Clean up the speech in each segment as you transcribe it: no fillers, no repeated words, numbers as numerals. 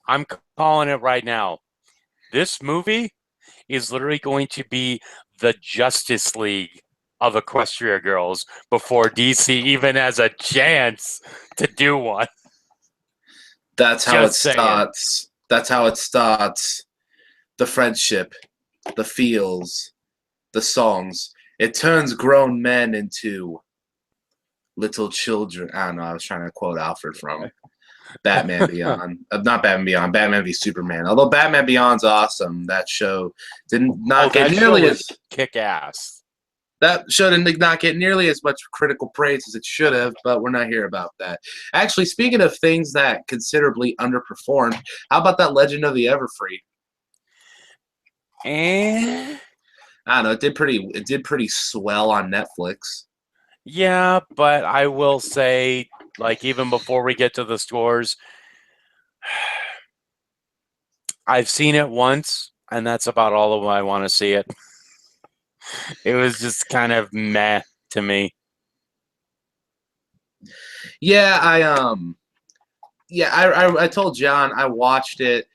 I'm calling it right now. This movie is literally going to be the Justice League of Equestria girls before DC even has a chance to do one. That's how it Just saying. starts. That's how it starts. The friendship, the feels, the songs. It turns grown men into little children. I don't know. I was trying to quote Alfred from Batman Beyond. Not Batman Beyond. Batman v Superman. Although Batman Beyond's awesome, that show did not get that show nearly was as kick-ass. that show didn't not get nearly as much critical praise as it should have. But we're not here about that. Actually, speaking of things that considerably underperformed, how about that Legend of the Everfree? And I don't know. It did pretty swell on Netflix. yeah, but I will say, like, even before we get to the scores, I've seen it once, and that's about all of I want to see it. It was just kind of meh to me. Yeah, I told John I watched it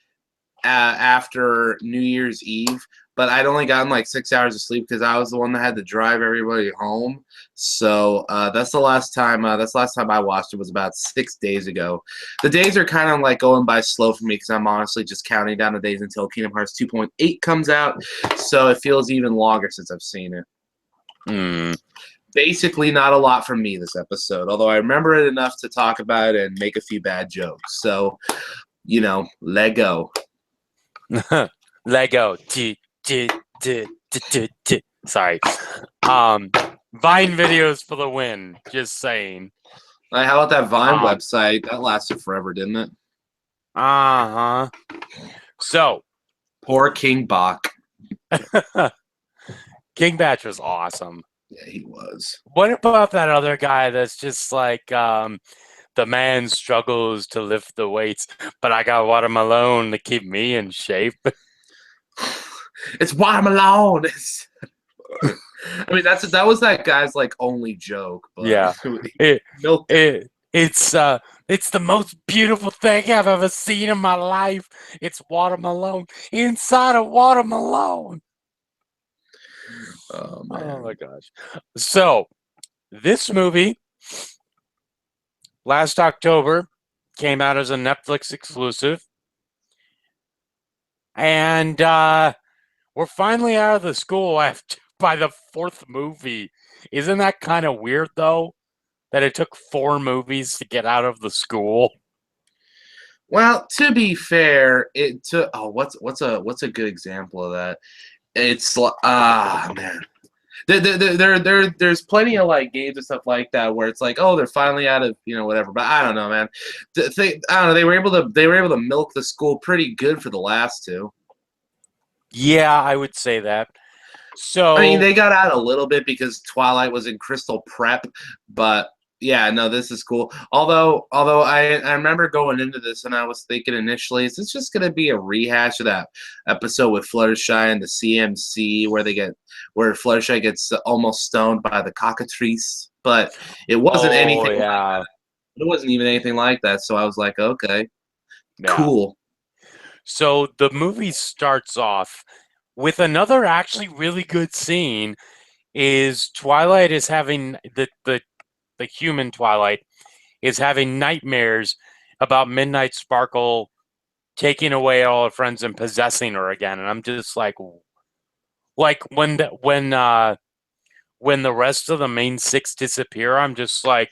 after New Year's Eve, but I'd only gotten like 6 hours of sleep because I was the one that had to drive everybody home. So that's the last time. That's the last time I watched it was about 6 days ago. The days are kind of like going by slow for me because I'm honestly just counting down the days until Kingdom Hearts 2.8 comes out. So it feels even longer since I've seen it. Basically, not a lot from me this episode, although I remember it enough to talk about it and make a few bad jokes. So, Lego. Lego. Sorry. Vine videos for the win. Just saying. How about that Vine website? That lasted forever, didn't it? Uh-huh. So. Poor King Bach. King Batch was awesome. Yeah, he was. What about that other guy that's just like, the man struggles to lift the weights, but I got watermelon to keep me in shape? It's watermelon. I mean, that was that guy's like only joke. But yeah, it's the most beautiful thing I've ever seen in my life. It's watermelon inside of watermelon. Oh man! Oh my gosh! So this movie last October came out as a Netflix exclusive, and we're finally out of the school by the fourth movie. Isn't that kind of weird, though, that it took 4 movies to get out of the school? Well, to be fair, it took. Oh, what's a good example of that? It's man. There's plenty of like games and stuff like that where it's like, oh, they're finally out of whatever. But I don't know, man. I don't know. They were able to milk the school pretty good for the last 2. Yeah, I would say that. So I mean, they got out a little bit because Twilight was in Crystal Prep, but yeah, no, this is cool. Although I remember going into this and I was thinking initially, is this just gonna be a rehash of that episode with Fluttershy and the CMC where Fluttershy gets almost stoned by the cockatrice? But it wasn't anything like that. It wasn't even anything like that. So I was like, okay, cool. So the movie starts off with another actually really good scene. Is Twilight is having the human Twilight is having nightmares about Midnight Sparkle taking away all her friends and possessing her again, and I'm just like when the rest of the main 6 disappear, I'm just like,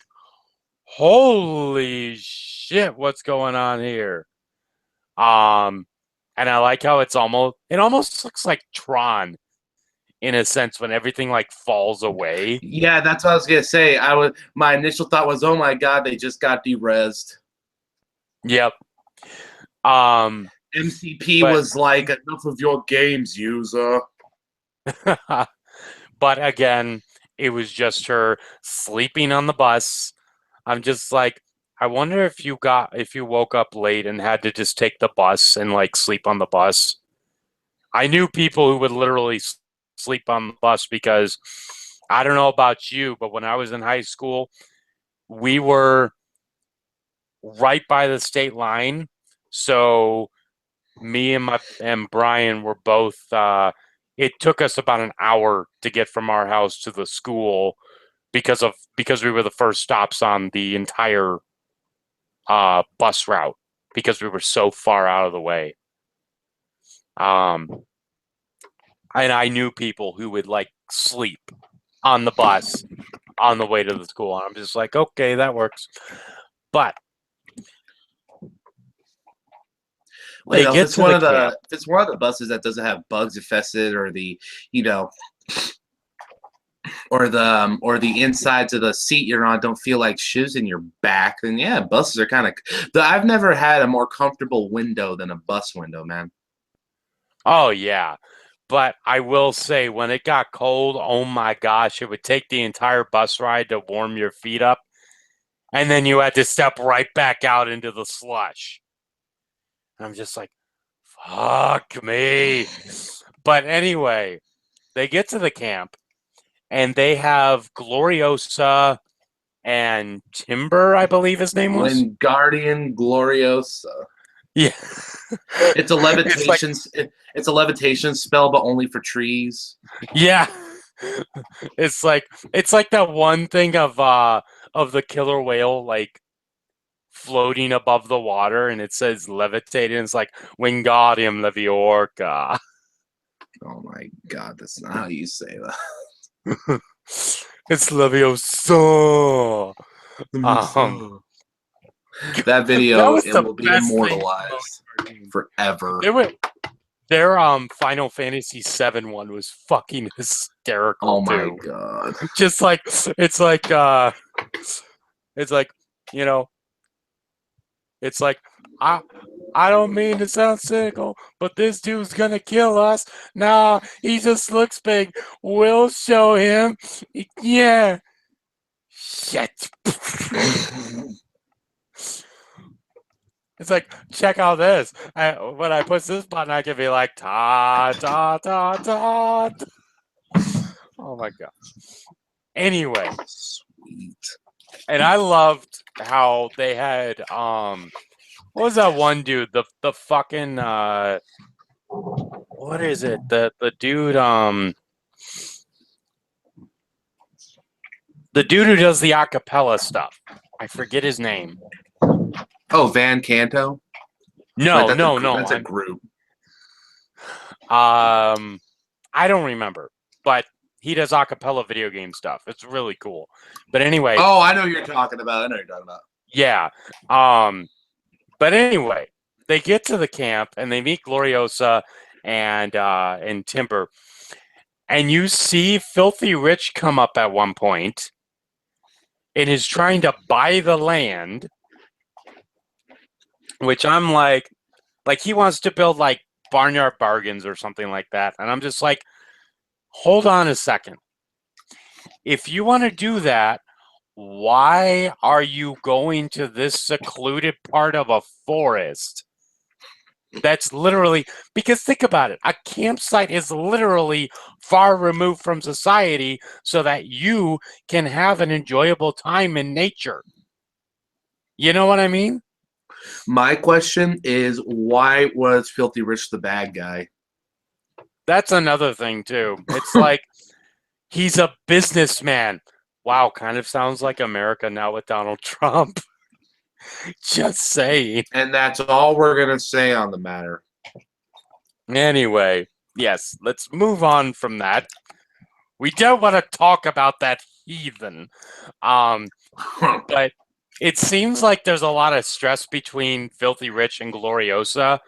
holy shit, what's going on here? And I like how it almost looks like Tron in a sense when everything like falls away. Yeah, that's what I was gonna say. My initial thought was, oh my god, they just got de-rezzed. Yep. MCP was like, enough of your games, user. But again, it was just her sleeping on the bus. I'm just like, I wonder if you woke up late and had to just take the bus and like sleep on the bus. I knew people who would literally sleep on the bus because I don't know about you, but when I was in high school, we were right by the state line. So me and Brian were both. It took us about an hour to get from our house to the school because we were the first stops on the entire bus route because we were so far out of the way. And I knew people who would like sleep on the bus on the way to the school. And I'm just like, okay, that works. But Well, they if get it's to one the of the camp. if it's one of the buses that doesn't have bugs infested, or the or the insides of the seat you're on don't feel like shoes in your back, then yeah, buses are kind of. I've never had a more comfortable window than a bus window, man. Oh yeah. But I will say when it got cold, oh my gosh, it would take the entire bus ride to warm your feet up. And then you had to step right back out into the slush. And I'm just like, fuck me. But anyway, they get to the camp and they have Gloriosa and Timber, I believe his name was. Wingardium Gloriosa. Yeah. It's a It's like, levitation. It's a levitation spell, but only for trees. yeah. It's like that one thing of the killer whale like floating above the water and it says levitate and it's like Wingardium Leviosa. Oh my god, that's not how you say that. It's Leviosa. That That video, was it the will be best thing immortalized forever. Their Final Fantasy VII one was fucking hysterical Oh my too. god. Just like it's like you know it's like I don't mean to sound cynical, but this dude's gonna kill us. Nah, he just looks big. We'll show him. Yeah. Shit. It's like, check out this. When I push this button, I can be like, ta, ta, ta, ta. Oh my God. Anyway. Sweet. And I loved how they had, what was that one dude? The fucking, what is it? The dude, the dude who does the acapella stuff. I forget his name. Oh, Van Canto? No, Wait, no. That's a group. I don't remember, but he does acapella video game stuff. It's really cool. But anyway. Oh, I know who you're talking about. Yeah. But anyway, they get to the camp and they meet Gloriosa and Timber. And you see Filthy Rich come up at one point and is trying to buy the land, which I'm like he wants to build like Barnyard Bargains or something like that. And I'm just like, hold on a second. If you want to do that, why are you going to this secluded part of a forest? That's literally, because think about it, a campsite is literally far removed from society so that you can have an enjoyable time in nature. You know what I mean? My question is, why was Filthy Rich the bad guy? That's another thing, too. It's like, he's a businessman. Wow, kind of sounds like America now with Donald Trump. Just saying. And that's all we're going to say on the matter. Anyway, yes, let's move on from that. We don't want to talk about that heathen. But it seems like there's a lot of stress between Filthy Rich and Gloriosa.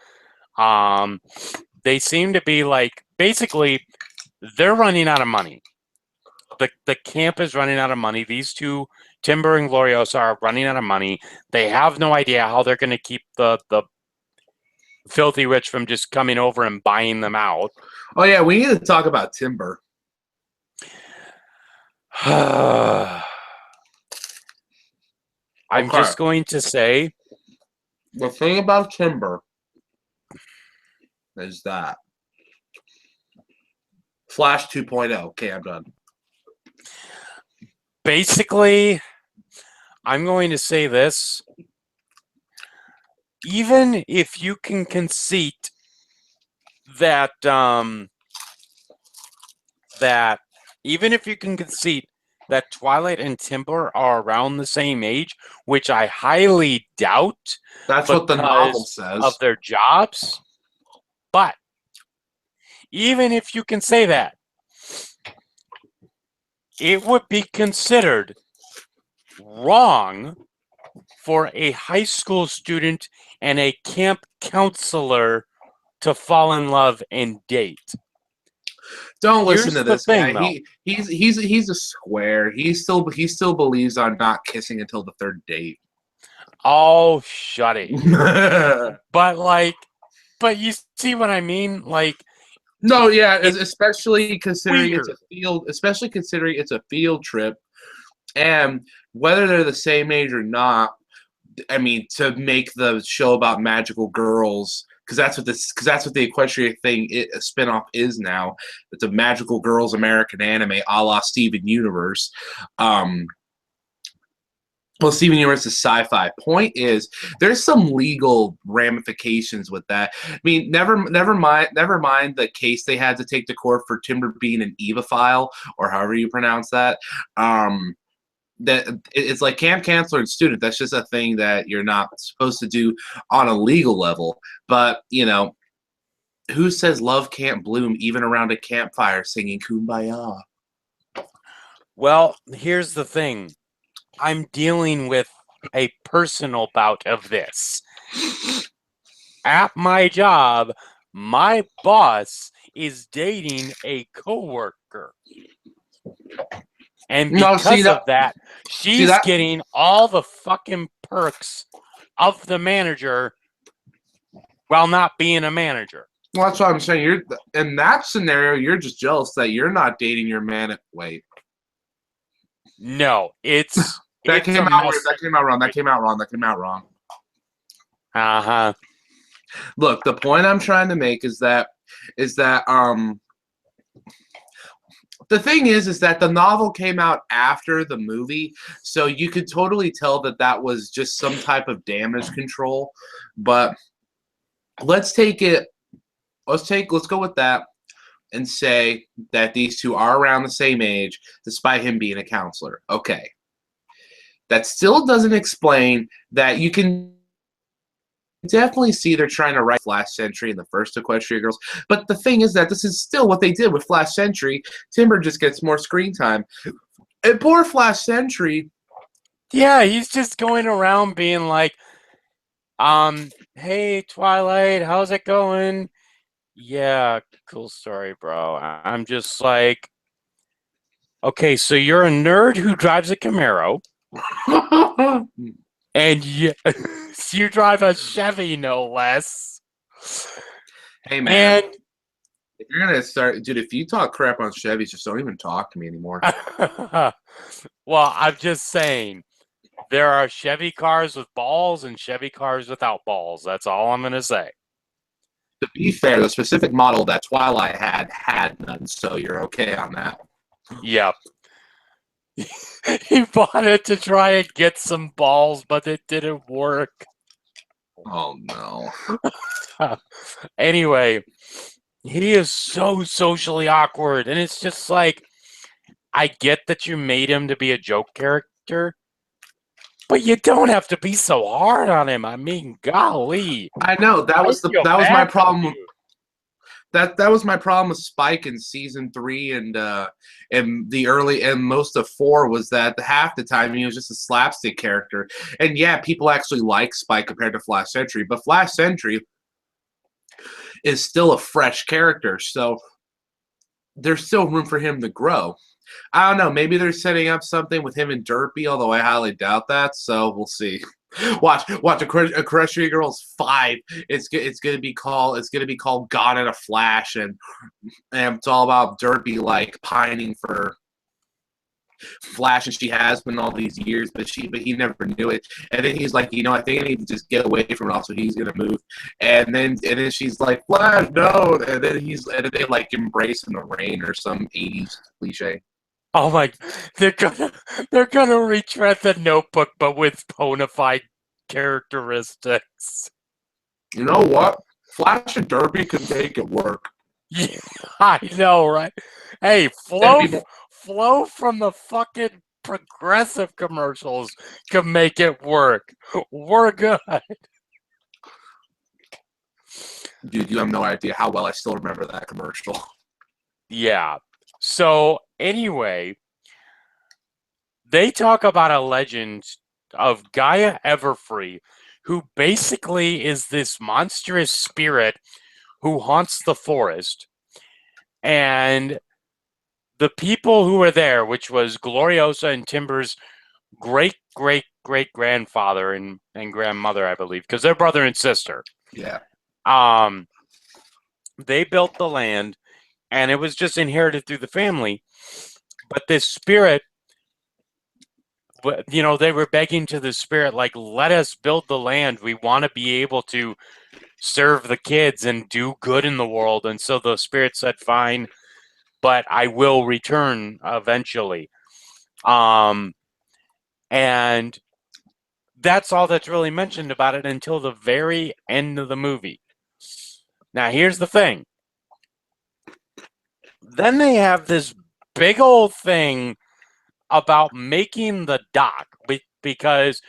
They seem to be like, basically, they're running out of money. The camp is running out of money. These two, Timber and Gloriosa, are running out of money. They have no idea how they're going to keep the Filthy Rich from just coming over and buying them out. Oh, yeah, we need to talk about Timber. I'm just going to say, the thing about Timber is that Flash 2.0. Okay, I'm done. Basically, I'm going to say this. even if you can conceit that that even if you can concede that Twilight and Timber are around the same age, which I highly doubt That's what the novel because of says. their jobs, but even if you can say that, it would be considered wrong for a high school student and a camp counselor to fall in love and date. Don't listen Here's to the this thing, guy. though. He's a square. He still believes on not kissing until the third date. Oh, shut it. No, But you see what I mean? yeah, It's especially considering weird. it's a field trip, and whether they're the same age or not. I mean, to make the show about magical girls, because that's what the Equestria thing a spinoff is now. It's a magical girls American anime, a la Steven Universe. Um, well, Steven Universe is sci-fi. Point is, there's some legal ramifications with that. I mean, never mind the case they had to take to court for Timber being an Evophile, or however you pronounce that. That it's like camp counselor and student. That's just a thing that you're not supposed to do on a legal level. But who says love can't bloom even around a campfire singing "Kumbaya"? Well, here's the thing. I'm dealing with a personal bout of this. At my job, my boss is dating a coworker. And No, because of that, see she's that. getting all the fucking perks of the manager while not being a manager. Well, that's what I'm saying. You're in that scenario. You're just jealous that you're not dating your man. Wait, No, it's that it's a came out weird. mess. That came out wrong. That came out wrong. That came out wrong. Uh-huh. Look, the point I'm trying to make is that the thing is that the novel came out after the movie, so you could totally tell that that was just some type of damage control. But let's take it. Let's go with that and say that these two are around the same age, despite him being a counselor. Okay, that still doesn't explain that you can definitely see they're trying to write Flash Sentry in the first Equestria Girls. But the thing is that this is still what they did with Flash Sentry. Timber just gets more screen time. And poor Flash Sentry. Yeah, he's just going around being like, hey, Twilight, how's it going? Yeah, cool story, bro. I'm just like, okay, so you're a nerd who drives a Camaro, and you drive a Chevy, no less. Hey, man. And If you're going to start, dude, if you talk crap on Chevys, just don't even talk to me anymore. well, I'm just saying, there are Chevy cars with balls and Chevy cars without balls. That's all I'm going to say. To be fair, the specific model that Twilight had none, so you're okay on that. Yep. He bought it to try and get some balls, but it didn't work. Oh, no. Anyway, he is so socially awkward, and it's just like, I get that you made him to be a joke character, but you don't have to be so hard on him. I mean, golly. I know that was I feel my bad for problem. you. That was my problem with Spike in season 3 and the early and most of 4 was that half the time he was just a slapstick character. And yeah, people actually like Spike compared to Flash Sentry, but Flash Sentry is still a fresh character, so there's still room for him to grow. I don't know. Maybe they're setting up something with him and Derpy, although I highly doubt that. So we'll see. Watch Equestria Girls 5. It's gonna be called Gone in a Flash, and it's all about Derpy like pining for Flash, and she has been all these years, but he never knew it. And then he's like, I think I need to just get away from it all, so he's gonna move. And then she's like, Flash, no. And then they like embrace in the rain or some 80s cliche. Oh my! They're gonna retread the Notebook, but with bona fide characteristics. You know what? Flash and Derby can make it work. Yeah, I know, right? Hey, Flo from the fucking Progressive commercials can make it work. We're good. Dude, you have no idea how well I still remember that commercial. Yeah. So anyway, they talk about a legend of Gaia Everfree, who basically is this monstrous spirit who haunts the forest. And the people who were there, which was Gloriosa and Timber's great grandfather and grandmother, I believe, because they're brother and sister. Yeah. They built the land, and it was just inherited through the family. But this spirit, they were begging to the spirit, like, let us build the land. We want to be able to serve the kids and do good in the world. And so the spirit said, fine, but I will return eventually. And that's all that's really mentioned about it until the very end of the movie. Now, here's the thing. Then they have this big old thing about making the dock because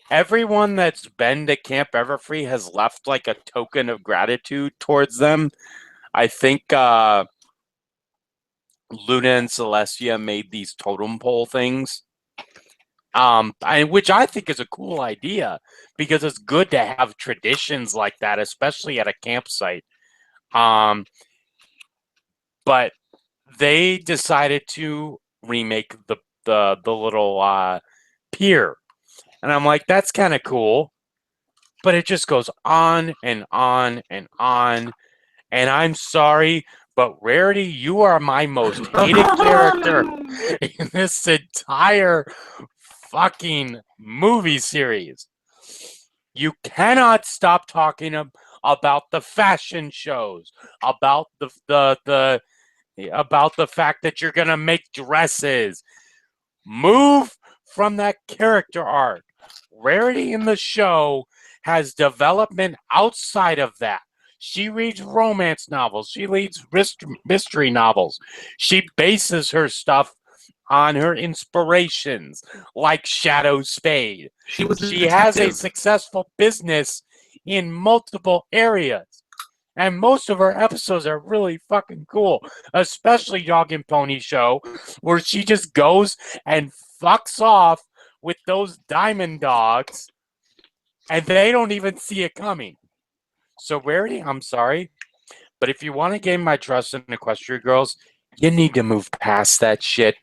everyone that's been to Camp Everfree has left like a token of gratitude towards them. I think Luna and Celestia made these totem pole things. Which I think is a cool idea because it's good to have traditions like that, especially at a campsite. But they decided to remake the little pier, and I'm like, that's kind of cool. But it just goes on and on and on. And I'm sorry, but Rarity, you are my most hated character in this entire fucking movie series. You cannot stop talking about the fashion shows, about about the fact that you're gonna make dresses. Move from that character arc. Rarity in the show has development outside of that. She reads romance novels. She reads mystery novels. She bases her stuff on her inspirations, like Shadow Spade. She has a successful business in multiple areas. And most of her episodes are really fucking cool, especially Dog and Pony Show, where she just goes and fucks off with those diamond dogs, and they don't even see it coming. So, Rarity, I'm sorry, but if you want to gain my trust in Equestria Girls, you need to move past that shit.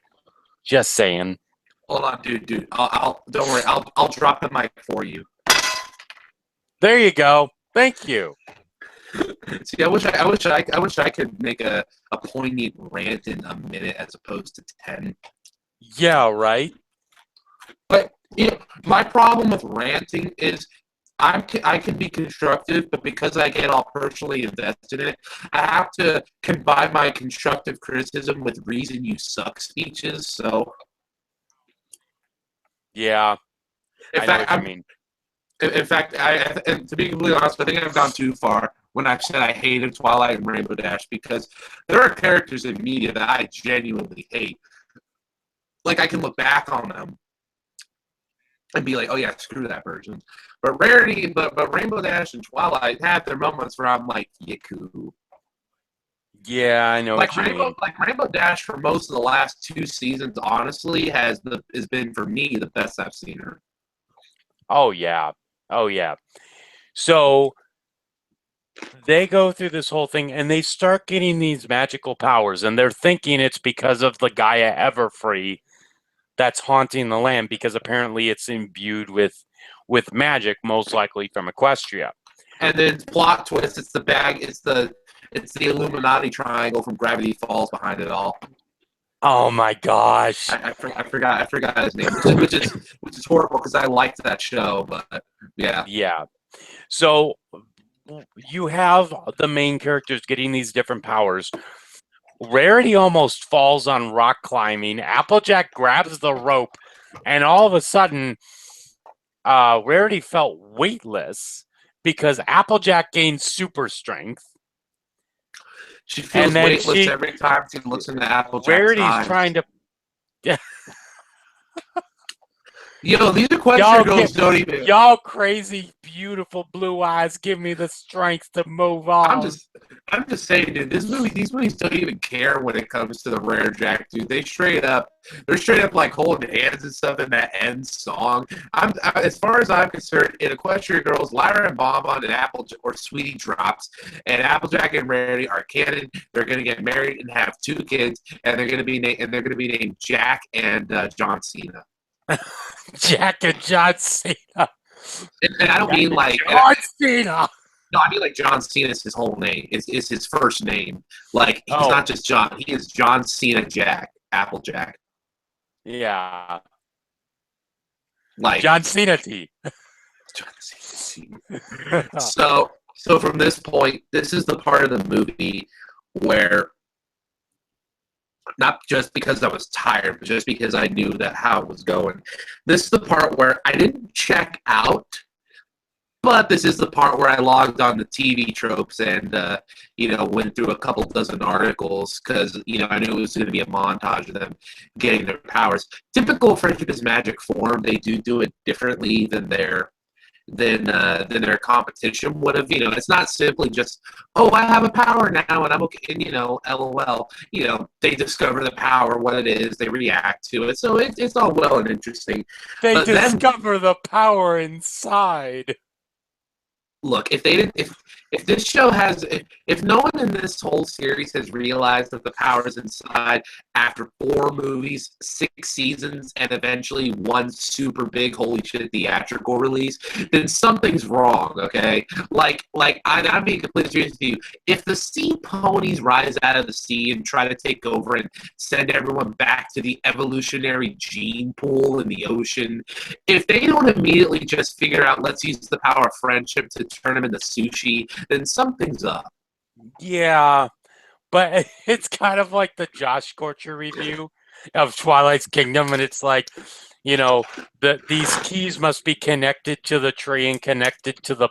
Just saying. Hold on, dude. I'll don't worry. I'll drop the mic for you. There you go. Thank you. See, I wish I could make a poignant rant in a minute as opposed to 10. Yeah, right. But my problem with ranting is I can be constructive, but because I get all personally invested in it, I have to combine my constructive criticism with reason you suck speeches. So, yeah, in fact, and to be completely honest, I think I've gone too far when I've said I hated Twilight and Rainbow Dash because there are characters in media that I genuinely hate. Like I can look back on them and be like, oh yeah, screw that version. But Rainbow Dash and Twilight have their moments where I'm like, yiku. Yeah, I know what you mean. Like Rainbow Dash for most of the last 2 seasons, honestly, has been for me the best I've seen her. Oh yeah. So they go through this whole thing and they start getting these magical powers, and they're thinking it's because of the Gaia Everfree that's haunting the land, because apparently it's imbued with magic, most likely from Equestria. And then plot twist, it's the Illuminati triangle from Gravity Falls behind it all. Oh my gosh! I forgot his name, which is horrible because I liked that show, but yeah. Yeah. So you have the main characters getting these different powers. Rarity almost falls on rock climbing. Applejack grabs the rope, and all of a sudden, Rarity felt weightless because Applejack gains super strength, She feels and then weightless every time she looks into Applejack's Rarity's eyes. trying to. Yo, these Equestria girls don't even. Y'all crazy, beautiful blue eyes give me the strength to move on. I'm just saying, dude. These movies don't even care when it comes to the Rare Jack, dude. They're straight up like holding hands and stuff in that end song. As far as I'm concerned, in Equestria Girls, Lyra and Bonbon and or Sweetie drops, and Applejack and Rarity are canon. They're gonna get married and have 2 kids, and they're gonna be named Jack and John Cena. Jack and John Cena. And I don't mean like John Cena. No, I mean like John Cena is his whole name. Is his first name. Like he's not just John. He is John Cena Jack Applejack. Yeah. Like John Cena T. John Cena. So from this point, this is the part of the movie where, not just because I was tired, but just because I knew that how it was going. This is the part where I didn't check out, but this is the part where I logged on to TV tropes and, went through a couple dozen articles because, I knew it was going to be a montage of them getting their powers. Typical Friendship is Magic form, they do it differently than their competition would have. It's not simply just, oh, I have a power now and I'm okay, and LOL. They discover the power, what it is, they react to it. So it's all well and interesting. They discover the power inside. Look, if this show has, if no one in this whole series has realized that the power is inside after 4 movies, 6 seasons, and eventually 1 super big holy shit theatrical release, then something's wrong. Okay, I'm being completely serious with you. If the sea ponies rise out of the sea and try to take over and send everyone back to the evolutionary gene pool in the ocean, if they don't immediately just figure out, let's use the power of friendship to turn them into sushi, then something's up. Yeah, but it's kind of like the Josh Scorcher review of Twilight's Kingdom, and it's like, these keys must be connected to the tree and connected to the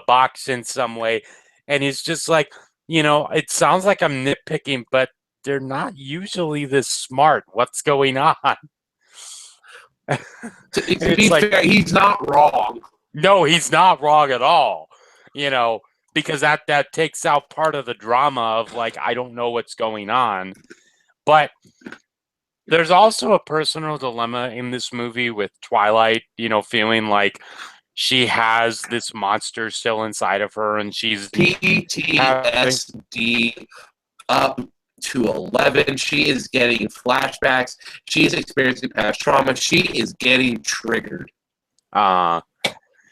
box in some way, and he's just like, it sounds like I'm nitpicking, but they're not usually this smart. What's going on? To be fair, he's not wrong. No, he's not wrong at all. Because that takes out part of the drama of like, I don't know what's going on. But there's also a personal dilemma in this movie with Twilight, feeling like she has this monster still inside of her and she's PTSD up to 11. She is getting flashbacks. She is experiencing past trauma. She is getting triggered.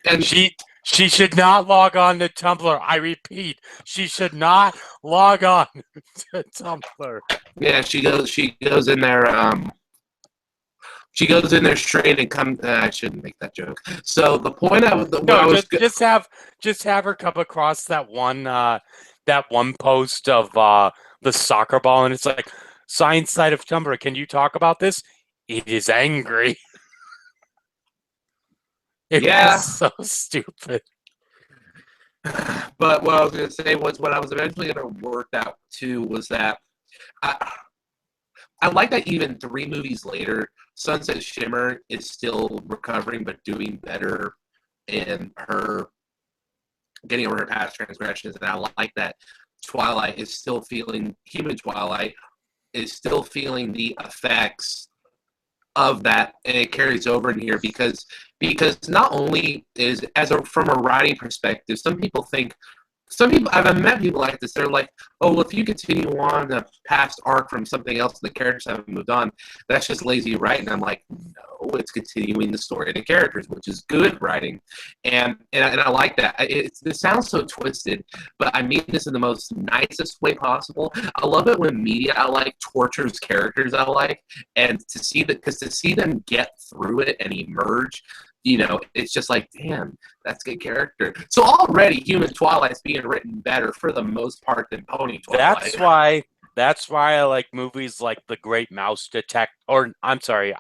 And she should not log on to Tumblr. I repeat, she should not log on to Tumblr. Yeah, she goes in there. She goes in there straight and comes. I shouldn't make that joke. So the point just have her come across that one post of the soccer ball, and it's like, science side of Tumblr. Can you talk about this? It is angry. It was so stupid. But what I was going to say was, what I was eventually going to work out too was that I like that even 3 movies later, Sunset Shimmer is still recovering but doing better in her getting over her past transgressions, and I like that Twilight is still feeling, human Twilight is still feeling the effects of that, and it carries over in here because not only is, from a writing perspective, some people I've met people like this. They're like, oh, well, if you continue on the past arc from something else, the characters haven't moved on, that's just lazy writing. I'm like, no, it's continuing the story of the characters, which is good writing, and I like that. It sounds so twisted, but I mean this in the most nicest way possible. I love it when media I like tortures characters I like, and to see them get through it and emerge. It's just like, damn, that's good character. So already, human Twilight's being written better for the most part than Pony Twilight. That's why I like movies like The Great Mouse Detective, or I'm sorry,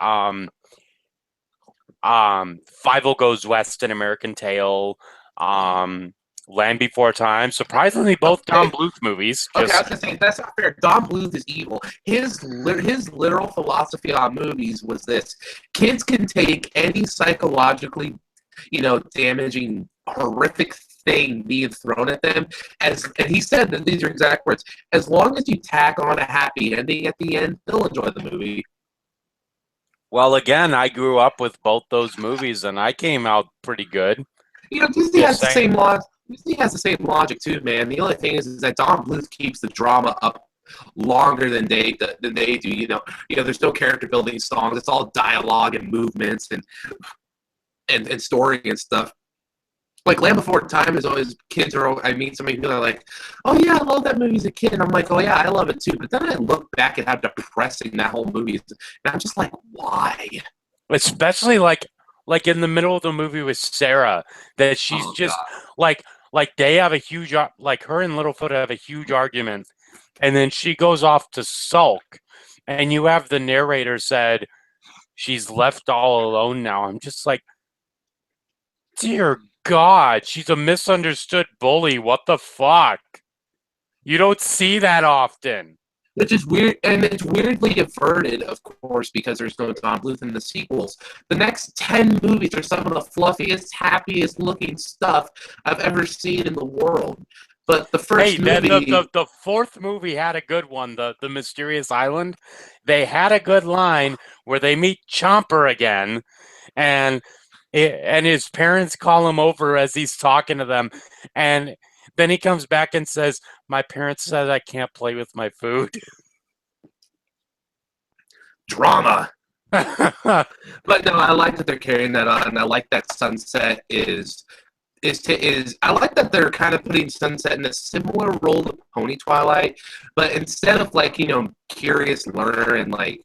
Five Goes West, An American Tale, Land Before Time. Surprisingly, both Don Okay, Bluth movies. okay, I Just was gonna say that's not fair. Don Bluth is evil. His literal philosophy on movies was this: kids can take any psychologically, damaging, horrific thing being thrown at them, and he said that these are exact words: as long as you tack on a happy ending at the end, they'll enjoy the movie. well, again, I grew up with both those movies, and I came out pretty good. Disney Just has the saying. same logic. Disney has the same logic too, man. The only thing is that Don Bluth keeps the drama up longer than they do. There's no character building songs. It's all dialogue and movements and story and stuff. Like Land Before Time is always kids are. I meet somebody who are like, "Oh yeah, I love that movie as a kid." And I'm like, "Oh yeah, I love it too." But then I look back at how depressing that whole movie is, and I'm just like, "Why?" Especially like in the middle of the movie with Sarah, that she's Oh just god. like they have a huge like her and Littlefoot have a huge argument, and then she goes off to sulk, and you have the narrator said she's left all alone now. I'm just like, dear God, she's a misunderstood bully. What the fuck? You don't see that often. Which is weird, and it's weirdly averted, of course, because there's no Don Bluth in the sequels. The next 10 movies are some of the fluffiest, happiest looking stuff I've ever seen in the world. But the Hey, first then movie, the fourth movie had a good one, the Mysterious Island. They had a good line where they meet Chomper again, and and his parents call him over as he's talking to them, and then he comes back and says, "My parents said I can't play with my food." drama. But no, I like that they're carrying that on. I like that Sunset is I like that they're kind of putting Sunset in a similar role to Pony Twilight, but instead of like curious learner and like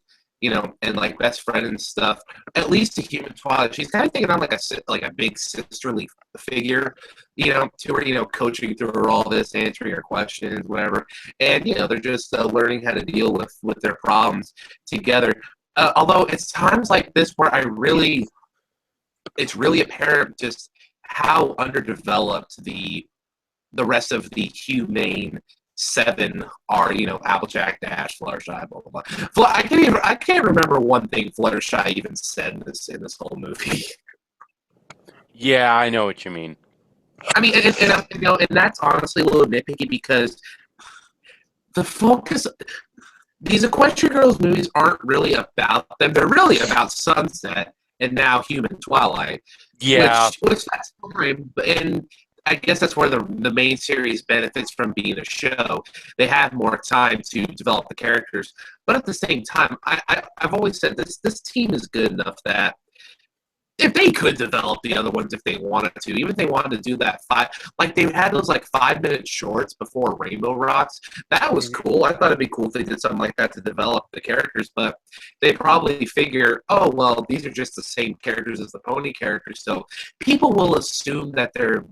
best friend and stuff, at least to human Twilight, she's kind of taking on like a big sisterly figure, to her, coaching through her all this, answering her questions, whatever, and they're just learning how to deal with their problems together. Although it's times like this where it's really apparent just how underdeveloped the rest of the humane seven are. Applejack, Dash, Fluttershy, blah blah blah. I can't remember one thing Fluttershy even said in this whole movie. Yeah, I know what you mean. I mean, and that's honestly a little nitpicky because the focus. These Equestria Girls movies aren't really about them. They're really about Sunset and now Human Twilight. Yeah, Which that's fine, and I guess that's where the main series benefits from being a show. They have more time to develop the characters, but at the same time, I've always said this team is good enough that if they could develop the other ones if they wanted to, even if they wanted to do that like they had those like 5 minute shorts before Rainbow Rocks, that was cool. I thought it'd be cool if they did something like that to develop the characters, but they probably figure, oh well, these are just the same characters as the pony characters, so people will assume that they're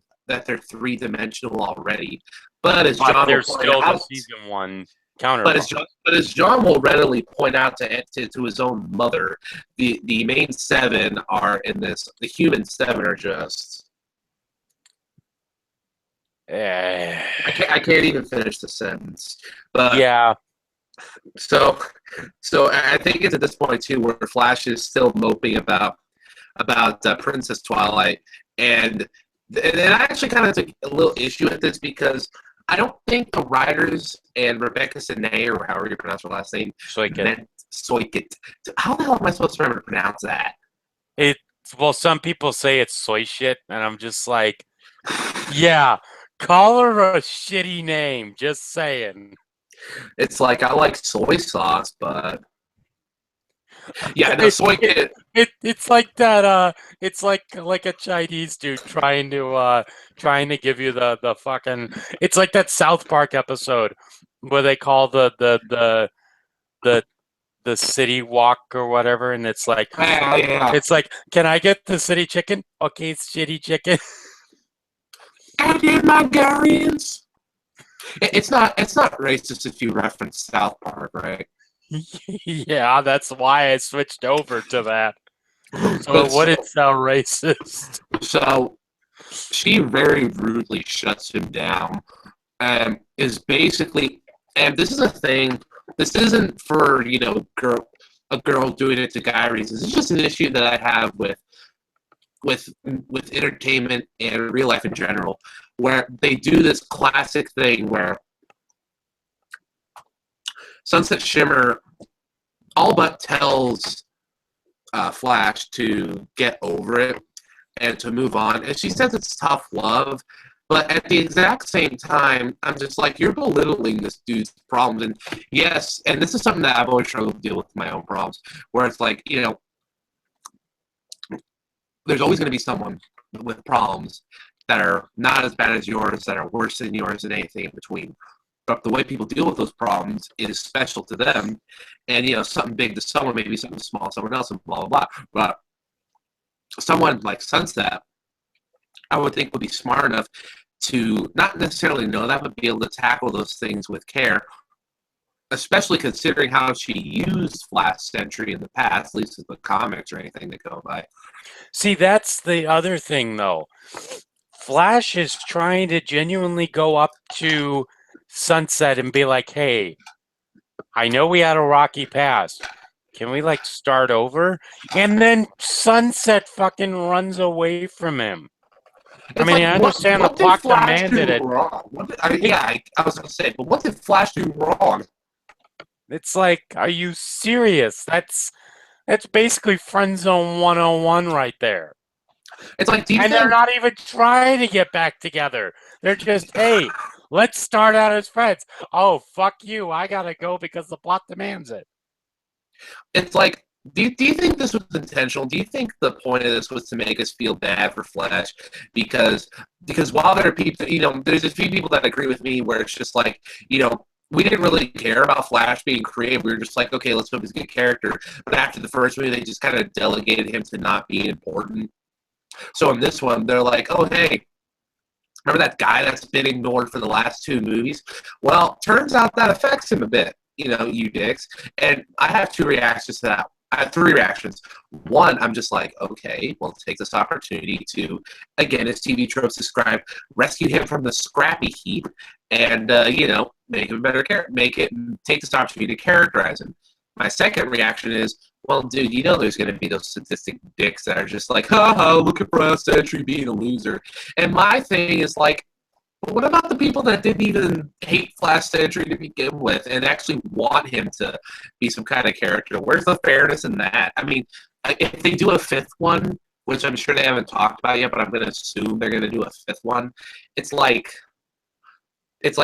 three-dimensional already. But as but John will they're point still the out, season one but counterpart. as John will readily point out to his own mother, the main seven are in this. The human seven are just. Eh, I can't even finish the sentence. But yeah, so I think it's at this point too where Flash is still moping about Princess Twilight, and I actually kind of took a little issue with this because I don't think the writers and Rebecca Sine, or however you pronounce her last name, so I get meant Soykit. How the hell am I supposed to remember to pronounce that? it. Well, some people say it's soy shit, and I'm just like, yeah, call her a shitty name. Just saying. It's like I like soy sauce, but yeah, no, It, it, Soykit. it's like that. It's like a Chinese dude trying to give you the fucking. It's like that South Park episode where they call the the city walk or whatever, and Yeah. it's like, can I get the city chicken? Okay, it's shitty chicken. I did my Garians. It's not racist if you reference South Park, right? Yeah, that's why I switched over to that. So But what it sound racist? so she very rudely shuts him down and is basically, and this is a thing, this isn't for, a girl doing it to guy reasons. It's just an issue that I have with with entertainment and real life in general, where they do this classic thing where Sunset Shimmer all but tells Flash to get over it and to move on. And she says it's tough love, but at the exact same time, I'm just like, you're belittling this dude's problems. And yes, and this is something that I've always struggled to deal with my own problems, where it's like, there's always going to be someone with problems that are not as bad as yours, that are worse than yours, and anything in between. But the way people deal with those problems is special to them. And, something big to someone, maybe something small to someone else, and blah, blah, blah. But someone like Sunset, I would think would be smart enough to not necessarily know that, but be able to tackle those things with care, especially considering how she used Flash Sentry in the past, at least in the comics or anything that go by. See, that's the other thing, though. Flash is trying to genuinely go up to Sunset and be like, hey, I know we had a rocky past. Can we, start over? And then Sunset fucking runs away from him. I mean, I understand the plot demanded it. I was going to say, but what did Flash do wrong? It's like, are you serious? That's basically Friend Zone 101 right there. It's like, they're not even trying to get back together. They're just, hey, let's start out as friends. Oh, fuck you. I gotta go because the plot demands it. It's like, do you think this was intentional? Do you think the point of this was to make us feel bad for Flash? Because while there are people, there's a few people that agree with me where it's just like, we didn't really care about Flash being creative. We were just like, okay, let's hope he's a good character. But after the first movie, they just kind of delegated him to not being important. So in this one, they're like, oh, hey, remember that guy that's been ignored for the last two movies? Well, turns out that affects him a bit, you dicks. And I have two reactions to that. I have three reactions. One, I'm just like, okay, well, take this opportunity to, again, as TV tropes describe, rescue him from the scrappy heap and, make him a better character, take this opportunity to characterize him. My second reaction is, well, dude, there's going to be those sadistic dicks that are just like, ha, look at Flash Sentry being a loser. And my thing is like, what about the people that didn't even hate Flash Sentry to begin with and actually want him to be some kind of character? Where's the fairness in that? I mean, if they do a fifth one, which I'm sure they haven't talked about yet, but I'm going to assume they're going to do a fifth one, it's like,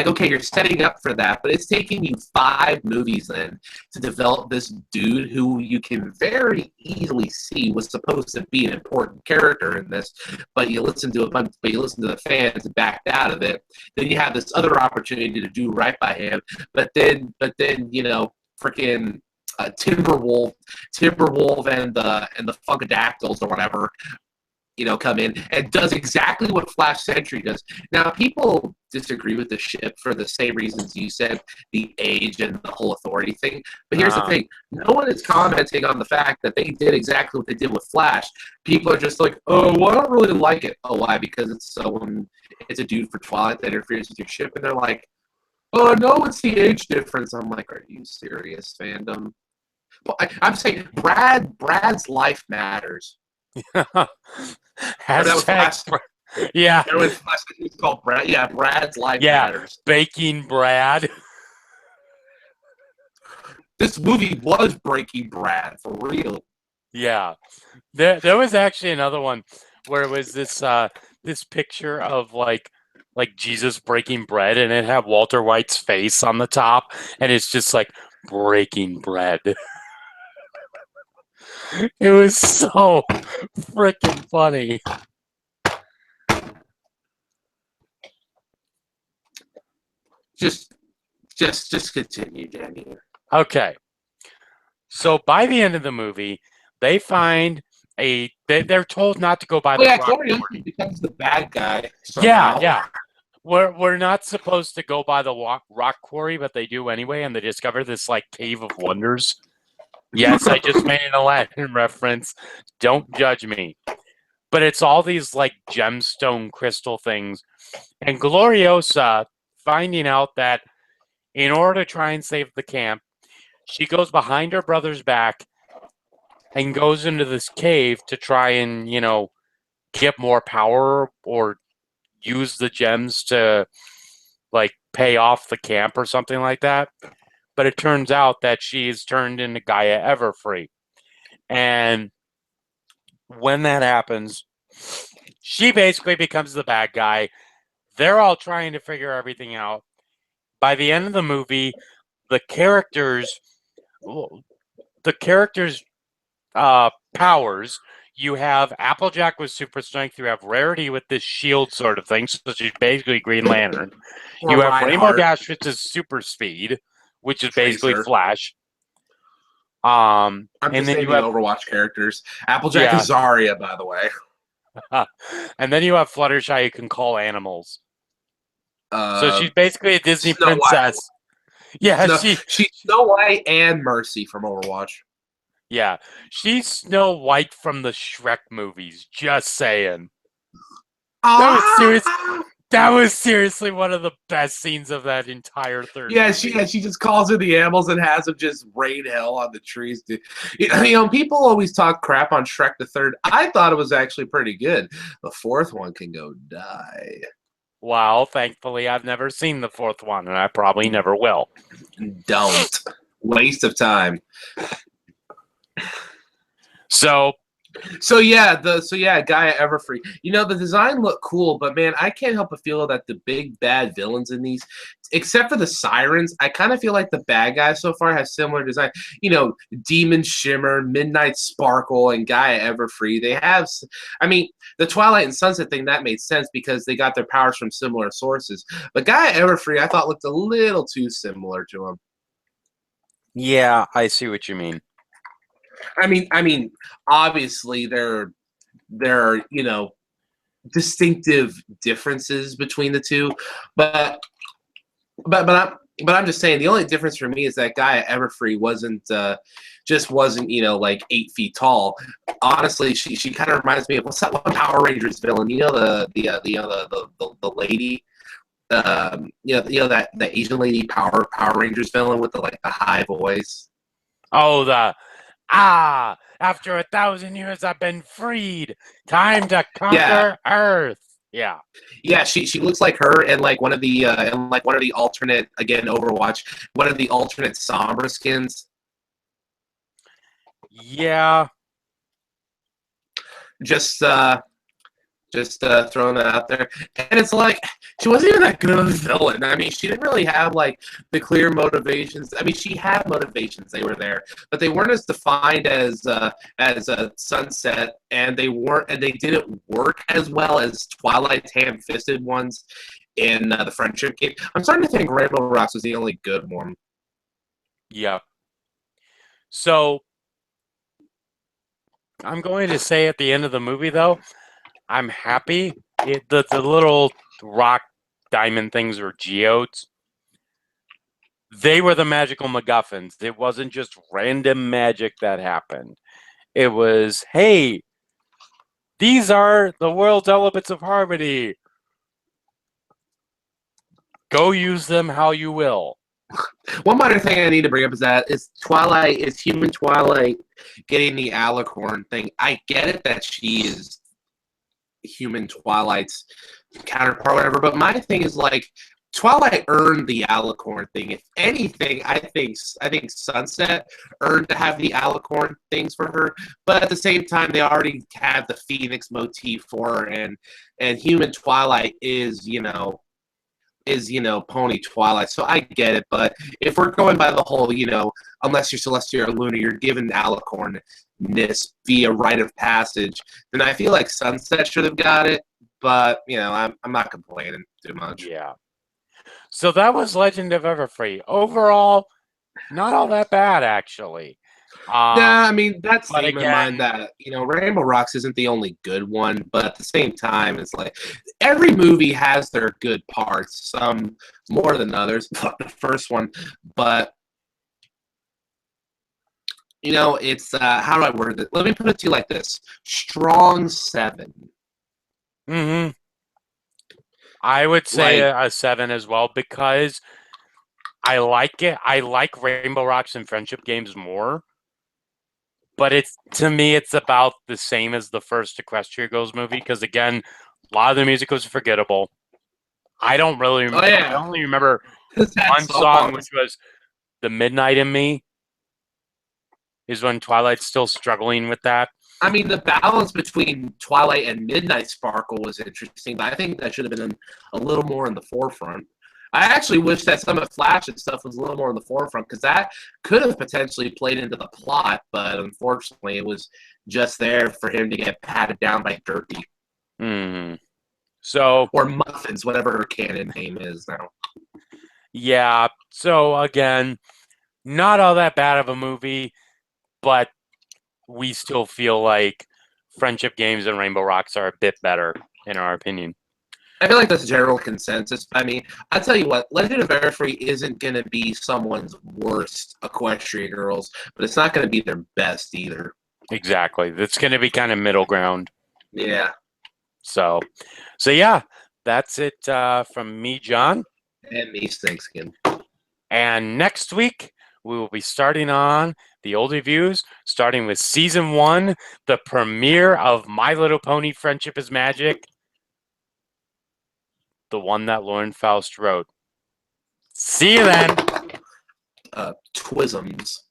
okay, you're setting up for that, but it's taking you 5 movies then to develop this dude who you can very easily see was supposed to be an important character in this, but you listen to the fans and backed out of it. Then you have this other opportunity to do right by him, but then freaking Timberwolf and the Funkadactyls or whatever, come in and does exactly what Flash Sentry does. Now, people disagree with the ship for the same reasons you said, the age and the whole authority thing. But here's the thing. No one is commenting on the fact that they did exactly what they did with Flash. People are just like, oh, well, I don't really like it. Oh, why? Because it's a dude for Twilight that interferes with your ship. And they're like, oh, no, it's the age difference. I'm like, are you serious, fandom? Well, I'm saying Brad's life matters. Hashtag, yeah. It's called Brad. Yeah, Brad's life matters. Baking Brad. This movie was Breaking Brad for real. Yeah, there was actually another one where it was this picture of like Jesus breaking bread, and it had Walter White's face on the top, and it's just like breaking bread. It was so freaking funny. Just continue, Danny. Okay. So by the end of the movie, they find they're told not to go by the rock quarry. He becomes the bad guy. Somehow. Yeah. We're not supposed to go by the rock quarry, but they do anyway, and they discover this cave of wonders. Yes, I just made an Aladdin reference. Don't judge me. But it's all these like gemstone crystal things. And Gloriosa finding out that in order to try and save the camp, she goes behind her brother's back and goes into this cave to try and, get more power or use the gems to like pay off the camp or something like that. But it turns out that she's turned into Gaia Everfree. And when that happens, she basically becomes the bad guy. They're all trying to figure everything out. By the end of the movie, the characters the characters powers, you have Applejack with super strength, you have Rarity with this shield sort of thing, so she's basically Green Lantern. Or You have Rainbow Reinhardt, Dash with his super speed, which is basically Tracer. Flash. I'm And just then saying you the have Overwatch characters. Applejack yeah, is Zarya, by the way. and then you have Fluttershy who can call animals. So Uh, she's basically a Disney Snow White. princess. Yeah, She's Snow White and Mercy from Overwatch. yeah, she's Snow White from the Shrek movies. Just saying. That was serious. That was seriously one of the best scenes of that entire third movie. She just calls in the animals and has them just rain hell on the trees. Dude. People always talk crap on Shrek the Third. I thought it was actually pretty good. The fourth one can go die. Wow, thankfully I've never seen the fourth one, and I probably never will. Don't. Waste of time. So Gaia Everfree. The design looked cool, but man, I can't help but feel that the big bad villains in these, except for the sirens, I kind of feel like the bad guys so far have similar design. Demon Shimmer, Midnight Sparkle, and Gaia Everfree. They have, the Twilight and Sunset thing, that made sense because they got their powers from similar sources. But Gaia Everfree, I thought looked a little too similar to them. yeah, I see what you mean. Obviously there are distinctive differences between the two, but I'm just saying the only difference for me is that Gaia Everfree wasn't like 8 feet tall. Honestly, she kind of reminds me of what's that one Power Rangers villain? The lady. That the Asian lady Power Rangers villain with the high voice. Oh, after 1,000 years I've been freed. Time to conquer Earth. Yeah. Yeah, she looks like her and one of the alternate, again, Overwatch, one of the alternate Sombra skins. Yeah. Just throwing that out there. And it's like, she wasn't even that good of a villain. She didn't really have the clear motivations. She had motivations, they were there, but they weren't as defined as Sunset, and they didn't work as well as Twilight's ham-fisted ones in the Friendship Game. I'm starting to think Rainbow Rocks was the only good one. Yeah. So I'm going to say at the end of the movie, though, I'm happy. The little rock diamond things were geodes. They were the magical MacGuffins. It wasn't just random magic that happened. It was, hey, these are the world's elements of harmony. Go use them how you will. One minor thing I need to bring up is human Twilight getting the alicorn thing. I get it that she is human Twilight's counterpart or whatever, but my thing is Twilight earned the alicorn thing. If anything, I think Sunset earned to have the alicorn things for her, but at the same time they already have the Phoenix motif for her, and human Twilight is Pony Twilight, so I get it. But if we're going by the whole, unless you're Celestia or Luna, you're given alicornness via rite of passage, then I feel like Sunset should have got it. But I'm not complaining too much. Yeah. So that was Legend of Everfree. Overall, not all that bad, actually. That's the in mind that Rainbow Rocks isn't the only good one, but at the same time, it's every movie has their good parts, some more than others. The first one, but You know, it's how do I word it? Let me put it to you like this: strong 7. Mm-hmm. I would say a 7 as well because I like it. I like Rainbow Rocks and Friendship Games more, but to me it's about the same as the first Equestria Girls movie because again, a lot of the music was forgettable. I don't really. Oh yeah, I only remember that one song, song. which was "The Midnight in Me." Is when Twilight's still struggling with that. I mean, the balance between Twilight and Midnight Sparkle was interesting, but I think that should have been a little more in the forefront. I actually wish that some of Flash and stuff was a little more in the forefront because that could have potentially played into the plot, but unfortunately, it was just there for him to get patted down by Dirty. Mm. So, or Muffins, whatever her canon name is now. Yeah. So again, not all that bad of a movie, but we still feel like Friendship Games and Rainbow Rocks are a bit better, in our opinion. I feel like that's general consensus. I mean, I tell you what, Legend of Everfree isn't going to be someone's worst Equestria Girls, but it's not going to be their best either. Exactly. It's going to be kind of middle ground. Yeah. So yeah, that's it from me, John. And me, Stinkskin. And next week, we will be starting on the old reviews, starting with Season 1, the premiere of My Little Pony Friendship is Magic, the one that Lauren Faust wrote. See you then. Twisms.